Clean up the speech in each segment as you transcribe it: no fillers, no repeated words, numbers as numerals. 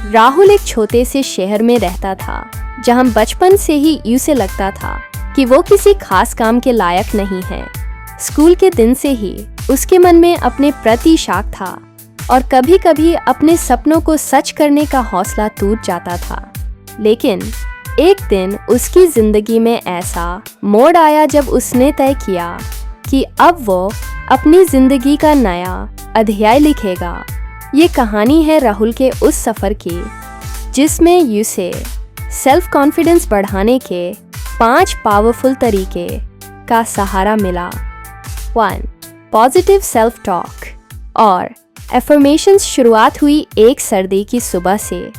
राहुल एक छोटे से शहर में रहता था, जहां बचपन से ही उसे लगता था कि वो किसी खास काम के लायक नहीं है। स्कूल के दिन से ही उसके मन में अपने प्रति शक था और कभी कभी अपने सपनों को सच करने का हौसला टूट जाता था। लेकिन एक दिन उसकी जिंदगी में ऐसा मोड़ आया जब उसने तय किया कि अब वो अपनी जिंदगी का नया अध्याय लिखेगा। ये कहानी है राहुल के उस सफ़र की जिसमें उसे सेल्फ कॉन्फिडेंस बढ़ाने के 5 पावरफुल तरीके का सहारा मिला। 1. पॉजिटिव सेल्फ टॉक और एफर्मेशंस। शुरुआत हुई एक सर्दी की सुबह से,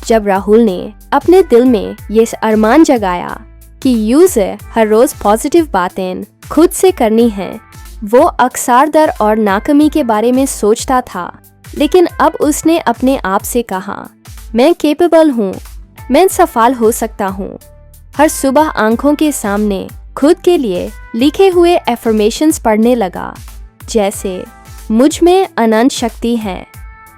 जब राहुल ने अपने दिल में ये अरमान जगाया कि उसे हर रोज़ पॉजिटिव बातें खुद से करनी हैं। वो अक्सर डर और नाकामी के बारे में सोचता था, लेकिन अब उसने अपने आप से कहा, मैं कैपेबल हूँ, मैं सफल हो सकता हूँ। हर सुबह आंखों के सामने खुद के लिए लिखे हुए एफर्मेशंस पढ़ने लगा, जैसे मुझ में अनंत शक्ति है,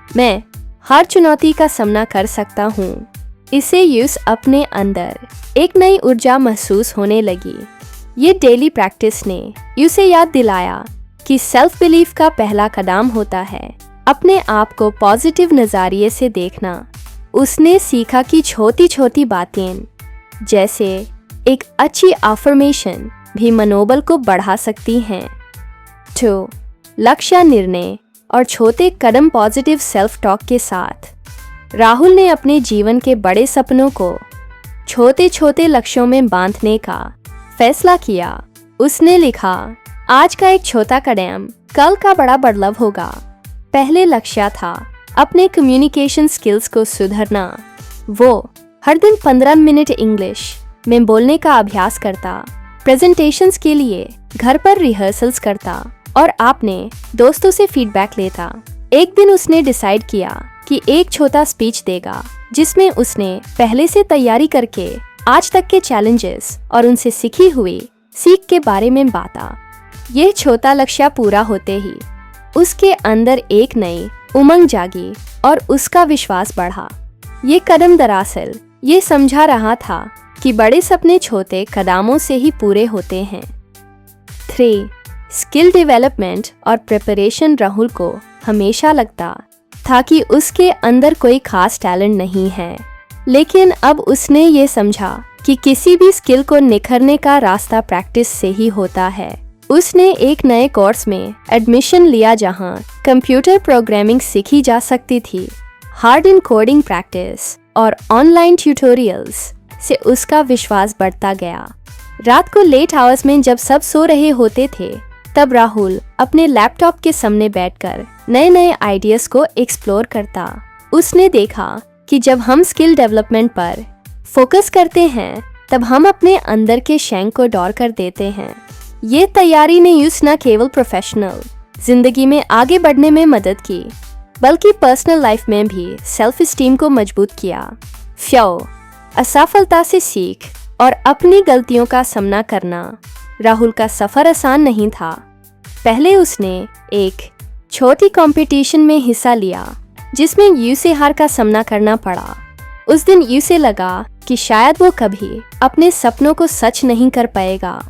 मैं हर चुनौती का सामना कर सकता हूँ। इसे यूस अपने अंदर एक नई ऊर्जा महसूस होने लगी। ये डेली प्रैक्टिस ने उसे याद दिलाया कि सेल्फ बिलीफ का पहला कदम होता है अपने आप को पॉजिटिव नज़रिए से देखना। उसने सीखा कि छोटी छोटी बातें जैसे एक अच्छी अफर्मेशन भी मनोबल को बढ़ा सकती हैं। 2. लक्ष्य निर्णय और छोटे कदम। पॉजिटिव सेल्फ टॉक के साथ राहुल ने अपने जीवन के बड़े सपनों को छोटे छोटे लक्ष्यों में बांधने का फैसला किया। उसने लिखा, आज का एक छोटा कदम कल का बड़ा बदलाव होगा। पहले लक्ष्य था अपने कम्युनिकेशन स्किल्स को सुधारना। वो हर दिन 15 मिनट इंग्लिश में बोलने का अभ्यास करता, प्रेजेंटेशंस के लिए घर पर रिहर्सल्स करता और अपने दोस्तों से फीडबैक लेता। एक दिन उसने डिसाइड किया कि एक छोटा स्पीच देगा, जिसमें उसने पहले से तैयारी करके आज तक के चैलेंजेस और उनसे सीखी हुई सीख के बारे में बाता। यह छोटा लक्ष्य पूरा होते ही उसके अंदर एक नई उमंग जागी और उसका विश्वास बढ़ा। ये कदम दरअसल ये समझा रहा था कि बड़े सपने छोटे कदमों से ही पूरे होते हैं। 3. स्किल डेवलपमेंट और प्रिपरेशन। राहुल को हमेशा लगता था कि उसके अंदर कोई खास टैलेंट नहीं है, लेकिन अब उसने ये समझा कि किसी भी स्किल को निखरने का रास्ता प्रैक्टिस से ही होता है। उसने एक नए कोर्स में एडमिशन लिया जहां कंप्यूटर प्रोग्रामिंग सीखी जा सकती थी। हार्ड इन कोडिंग प्रैक्टिस और ऑनलाइन ट्यूटोरियल्स से उसका विश्वास बढ़ता गया। रात को लेट आवर्स में जब सब सो रहे होते थे, तब राहुल अपने लैपटॉप के सामने बैठकर नए नए आइडियाज को एक्सप्लोर करता। उसने देखा कि जब हम स्किल डेवलपमेंट पर फोकस करते हैं, तब हम अपने अंदर के शौक को दूर कर देते हैं। ये तैयारी ने उसे न केवल प्रोफेशनल जिंदगी में आगे बढ़ने में मदद की, बल्कि पर्सनल लाइफ में भी सेल्फ एस्टीम को मजबूत किया। असफलता से सीख और अपनी गलतियों का सामना करना। राहुल का सफर आसान नहीं था। पहले उसने एक छोटी कंपटीशन में हिस्सा लिया, जिसमें उसे हार का सामना करना पड़ा। उस दिन उसे लगा कि शायद वो कभी अपने सपनों को सच नहीं कर पाएगा,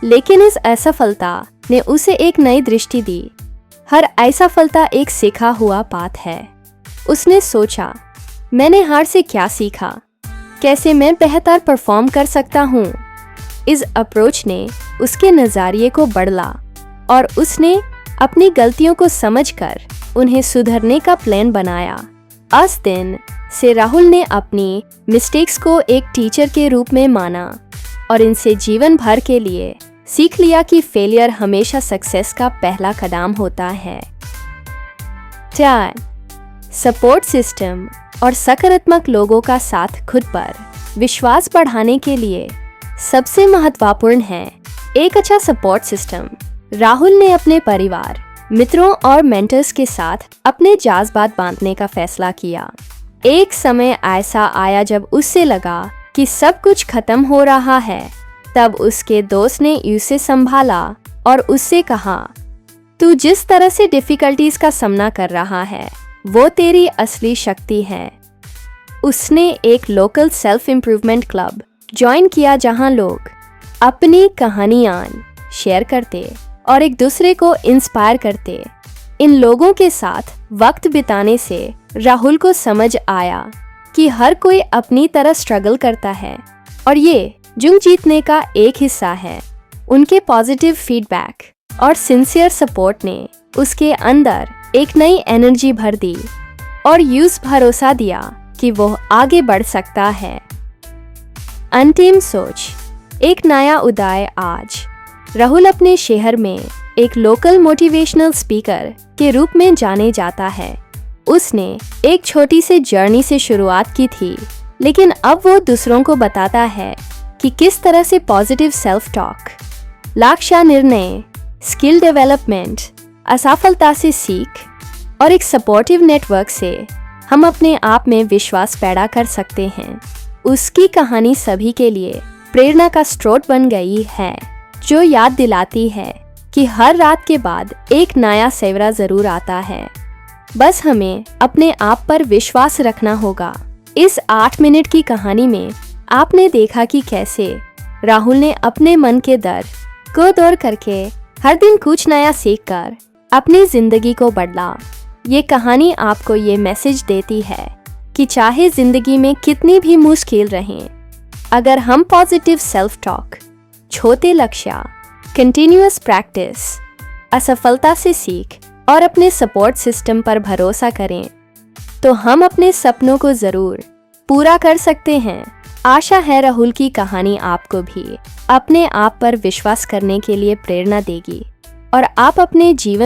लेकिन इस असफलता ने उसे एक नई दृष्टि दी। हर असफलता एक सीखा हुआ पाठ है। उसने सोचा, मैंने हार से क्या सीखा, कैसे मैं बेहतर परफॉर्म कर सकता हूँ। इस अप्रोच ने उसके नज़रिए को बढ़ा और उसने अपनी गलतियों को समझकर उन्हें सुधारने का प्लान बनाया। उस दिन से राहुल ने अपनी मिस्टेक्स को एक टीचर के रूप में माना और इनसे जीवन भर के लिए सीख लिया कि फेलियर हमेशा सक्सेस का पहला कदम होता है। 4. सपोर्ट सिस्टम और सकारात्मक लोगों का साथ। खुद पर विश्वास बढ़ाने के लिए सबसे महत्वपूर्ण है एक अच्छा सपोर्ट सिस्टम। राहुल ने अपने परिवार, मित्रों और मेंटर्स के साथ अपने जज्बात बांटने का फैसला किया। एक समय ऐसा आया जब उससे लगा कि सब कुछ खत्म हो रहा है। तब उसके दोस्त ने उसे संभाला और उससे कहा, तू जिस तरह से डिफिकल्टीज का सामना कर रहा है, वो तेरी असली शक्ति है। उसने एक local self improvement club join किया जहां लोग अपनी कहानियां शेयर करते और एक दूसरे को इंस्पायर करते। इन लोगों के साथ वक्त बिताने से राहुल को समझ आया कि हर कोई अपनी तरह स्ट्रगल करता है और ये जंग जीतने का एक हिस्सा है। उनके पॉजिटिव फीडबैक और सिंसियर सपोर्ट ने उसके अंदर एक नई एनर्जी भर दी और यूज भरोसा दिया कि वो आगे बढ़ सकता है। अंतिम सोच, एक नया उदय। आज राहुल अपने शहर में एक लोकल मोटिवेशनल स्पीकर के रूप में जाने जाता है। उसने एक छोटी सी जर्नी से शुरुआत की थी, लेकिन अब वो दूसरों को बताता है कि किस तरह से पॉजिटिव सेल्फ टॉक, लक्ष्य निर्णय, स्किल डेवलपमेंट, असफलता से सीख और एक सपोर्टिव नेटवर्क से हम अपने आप में विश्वास पैदा कर सकते हैं। उसकी कहानी सभी के लिए प्रेरणा का स्रोत बन गई है, जो याद दिलाती है कि हर रात के बाद एक नया सवेरा जरूर आता है। बस हमें अपने आप पर विश्वास रखना होगा। इस 8 मिनट की कहानी में आपने देखा कि कैसे राहुल ने अपने मन के डर को दूर करके हर दिन कुछ नया सीखकर अपनी जिंदगी को बदला। ये कहानी आपको ये मैसेज देती है कि चाहे जिंदगी में कितनी भी मुश्किल रहें, अगर हम पॉजिटिव सेल्फ टॉक, छोटे लक्ष्य, कंटिन्यूअस प्रैक्टिस, असफलता से सीख और अपने सपोर्ट सिस्टम पर भरोसा करें, तो हम अपने सपनों को जरूर पूरा कर सकते हैं। आशा है राहुल की कहानी आपको भी अपने आप पर विश्वास करने के लिए प्रेरणा देगी और आप अपने जीवन